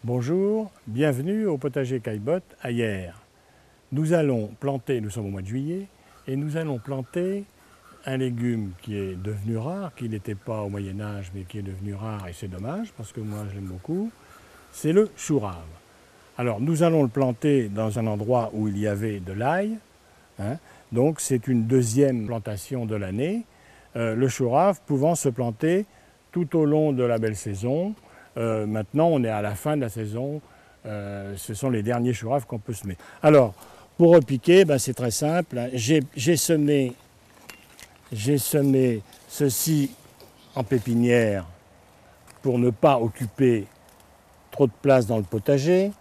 Bonjour, bienvenue au potager Caillebotte à Hyères. Nous allons planter, nous sommes au mois de juillet, et nous allons planter un légume qui est devenu rare, qui n'était pas au Moyen-Âge, mais qui est devenu rare, et c'est dommage, parce que moi je l'aime beaucoup, c'est le chou rave. Alors nous allons le planter dans un endroit où il y avait de l'ail, donc c'est une deuxième plantation de l'année, le chou rave pouvant se planter tout au long de la belle saison. Maintenant, on est à la fin de la saison. Ce sont les derniers choux raves qu'on peut semer. Alors, pour repiquer, c'est très simple. J'ai semé ceci en pépinière pour ne pas occuper trop de place dans le potager.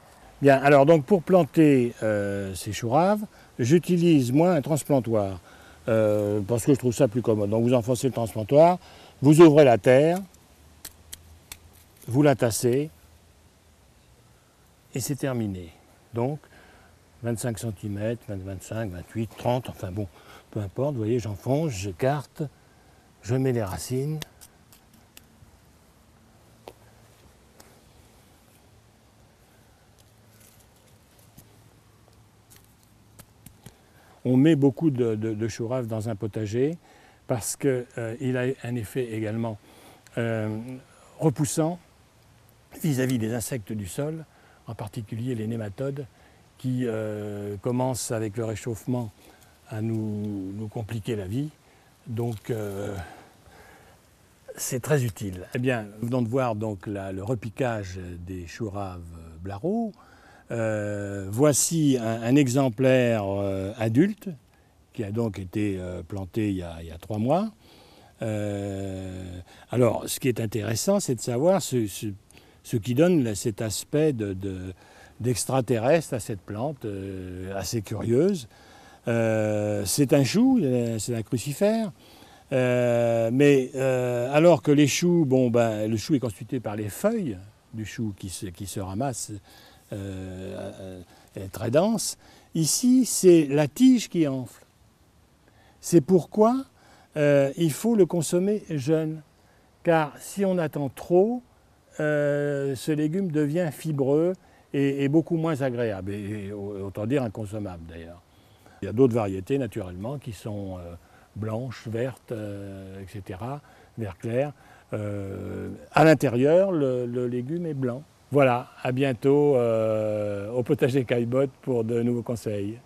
Bien, alors donc pour planter ces choux raves, j'utilise moi un transplantoir parce que je trouve ça plus commode. Donc vous enfoncez le transplantoir, vous ouvrez la terre, vous la tassez et c'est terminé. Donc 25 cm, 25, 28, 30, enfin bon, peu importe, vous voyez, j'enfonce, j'écarte, je mets les racines. On met beaucoup de choux raves dans un potager parce qu'il a un effet également repoussant vis-à-vis des insectes du sol, en particulier les nématodes, qui commencent avec le réchauffement à nous compliquer la vie. Donc c'est très utile. Eh bien, nous venons de voir donc le repiquage des choux raves Blaraud. Voici un exemplaire adulte qui a donc été planté il y a 3 mois. Alors, ce qui est intéressant, c'est de savoir ce qui donne cet aspect d'extraterrestre à cette plante assez curieuse. C'est un chou, c'est un crucifère, mais alors que les choux, le chou est constitué par les feuilles du chou qui se ramassent très denses. Ici, c'est la tige qui enfle. C'est pourquoi il faut le consommer jeune, car si on attend trop, ce légume devient fibreux et beaucoup moins agréable, et autant dire inconsommable d'ailleurs. Il y a d'autres variétés naturellement qui sont blanches, vertes, etc., vert clair. À l'intérieur, le légume est blanc. Voilà, à bientôt au potager Caillebotte pour de nouveaux conseils.